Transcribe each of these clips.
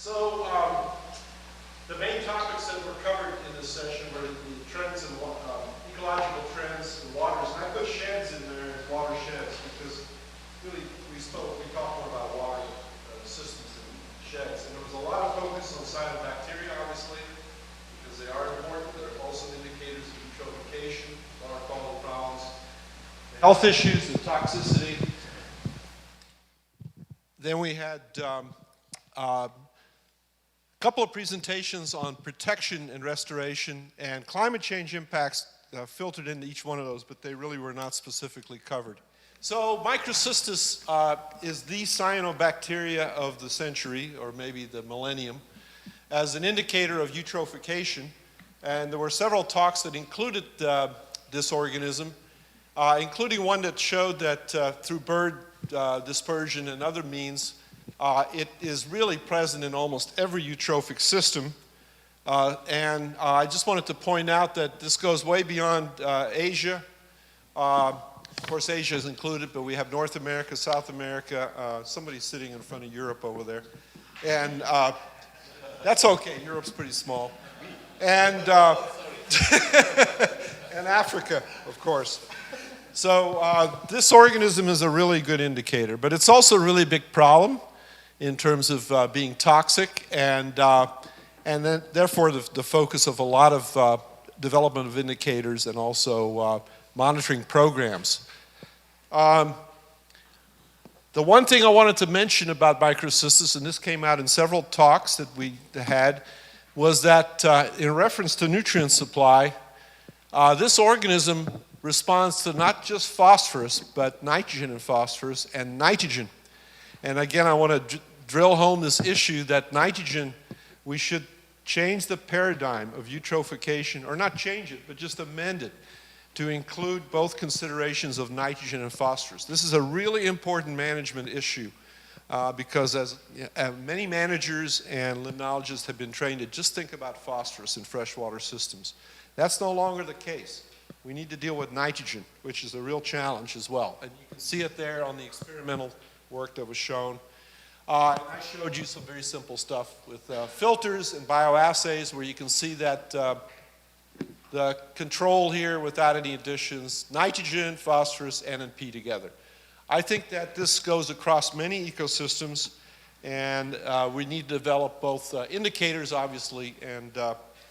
So the main topics that were covered in this session were the trends and ecological trends in waters. And I put sheds in there as watersheds because really we talked more about water systems than sheds. And there was a lot of focus on cyanobacteria, obviously, because they are important. They're also indicators of eutrophication, water quality problems, health issues, and toxicity. Then we had a couple of presentations on protection and restoration, and climate change impacts filtered into each one of those, but they really were not specifically covered. So Microcystis is the cyanobacteria of the century, or maybe the millennium, as an indicator of eutrophication. And there were several talks that included this organism, including one that showed that through bird dispersion and other means, it is really present in almost every eutrophic system. And I just wanted to point out that this goes way beyond Asia. Of course, Asia is included, but we have North America, South America, somebody's sitting in front of Europe over there. And that's okay, Europe's pretty small. And, and Africa, of course. So this organism is a really good indicator, but it's also a really big problem in terms of being toxic, and then therefore the focus of a lot of development of indicators and also monitoring programs. The one thing I wanted to mention about Microcystis, and this came out in several talks that we had, was that in reference to nutrient supply, this organism responds to not just phosphorus, but nitrogen and phosphorus and nitrogen. And again, I want to drill home this issue that nitrogen, we should change the paradigm of eutrophication, or not change it, but just amend it to include both considerations of nitrogen and phosphorus. This is a really important management issue because as many managers and limnologists have been trained to just think about phosphorus in freshwater systems. That's no longer the case. We need to deal with nitrogen, which is a real challenge as well. And you can see it there on the experimental work that was shown. And I showed you some very simple stuff with filters and bioassays where you can see that the control here without any additions, nitrogen, phosphorus, N and P together. I think that this goes across many ecosystems, and we need to develop both indicators, obviously, and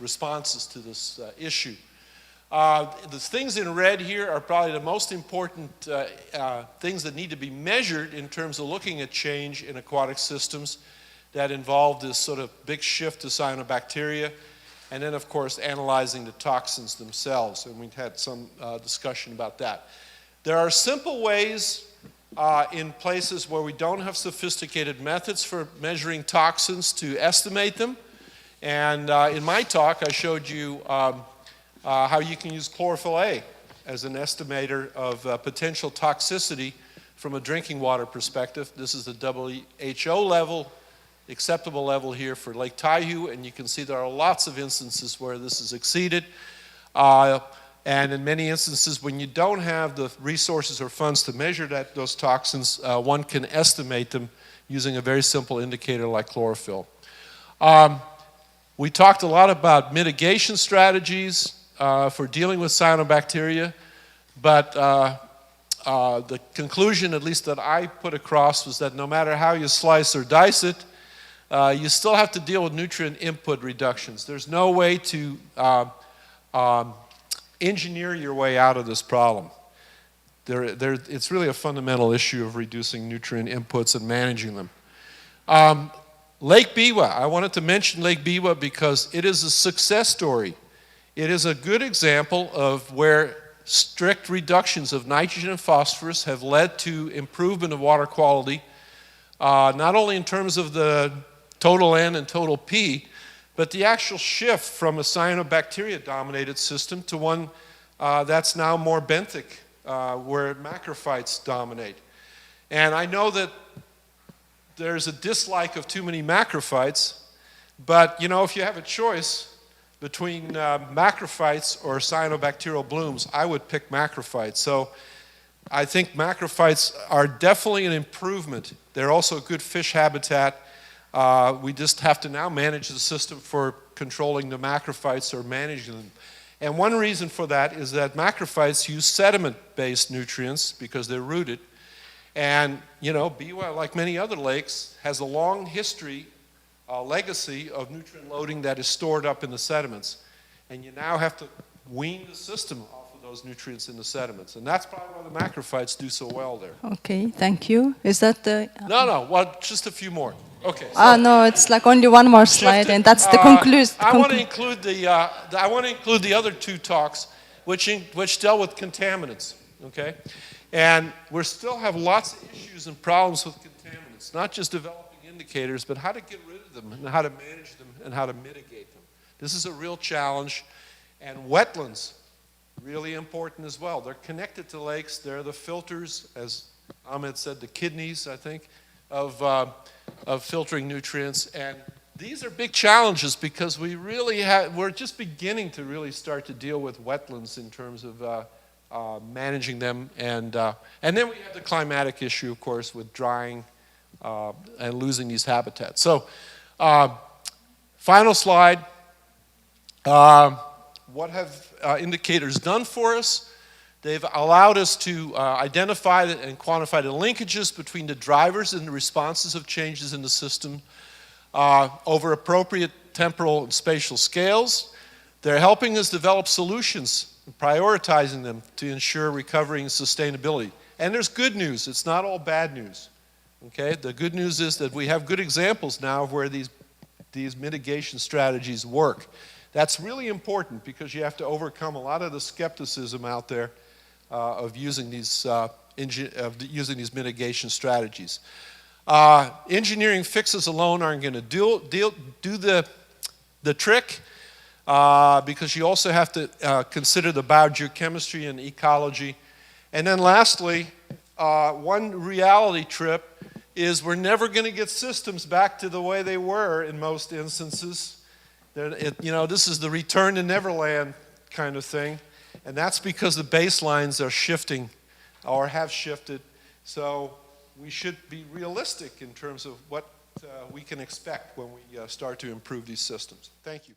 responses to this issue. The things in red here are probably the most important things that need to be measured in terms of looking at change in aquatic systems that involve this sort of big shift to cyanobacteria, and then of course analyzing the toxins themselves, and we've had some discussion about that. There are simple ways in places where we don't have sophisticated methods for measuring toxins to estimate them, and in my talk I showed you how you can use chlorophyll A as an estimator of potential toxicity from a drinking water perspective. This is the WHO level, acceptable level here for Lake Taihu, and you can see there are lots of instances where this is exceeded. And in many instances, when you don't have the resources or funds to measure those toxins, one can estimate them using a very simple indicator like chlorophyll. We talked a lot about mitigation strategies for dealing with cyanobacteria, but the conclusion, at least that I put across, was that no matter how you slice or dice it, you still have to deal with nutrient input reductions. There's no way to engineer your way out of this problem. It's really a fundamental issue of reducing nutrient inputs and managing them. Lake Biwa, I wanted to mention Lake Biwa because it is a success story. It is a good example of where strict reductions of nitrogen and phosphorus have led to improvement of water quality, not only in terms of the total N and total P, but the actual shift from a cyanobacteria-dominated system to one that's now more benthic, where macrophytes dominate. And I know that there's a dislike of too many macrophytes, but you know, if you have a choice between macrophytes or cyanobacterial blooms, I would pick macrophytes. So I think macrophytes are definitely an improvement. They're also a good fish habitat. We just have to now manage the system for controlling the macrophytes or managing them. And one reason for that is that macrophytes use sediment-based nutrients because they're rooted. And, you know, Biwa, like many other lakes, has a long history, legacy of nutrient loading that is stored up in the sediments. And you now have to wean the system off of those nutrients in the sediments. And that's probably why the macrophytes do so well there. Okay, thank you. Is that the... No, well, just a few more. Okay. So no, it's like only one more slide, and that's the conclusion. I want to include the other two talks, which dealt with contaminants. Okay, and we still have lots of issues and problems with contaminants. Not just developing indicators, but how to get rid of them and how to manage them and how to mitigate them. This is a real challenge, and wetlands really important as well. They're connected to lakes. They're the filters, as Ahmed said, the kidneys, I think, of filtering nutrients. And these are big challenges because we're just beginning to really start to deal with wetlands in terms of managing them. And then we have the climatic issue, of course, with drying and losing these habitats. So final slide. What have indicators done for us? They've allowed us to identify and quantify the linkages between the drivers and the responses of changes in the system over appropriate temporal and spatial scales. They're helping us develop solutions, prioritizing them to ensure recovery and sustainability. And there's good news. It's not all bad news. Okay? The good news is that we have good examples now of where these mitigation strategies work. That's really important because you have to overcome a lot of the skepticism out there of using these mitigation strategies. Engineering fixes alone aren't going to do the trick because you also have to consider the biogeochemistry and ecology. And then lastly, one reality trip is we're never going to get systems back to the way they were in most instances. This is the return to Neverland kind of thing. And that's because the baselines are shifting or have shifted. So we should be realistic in terms of what we can expect when we start to improve these systems. Thank you.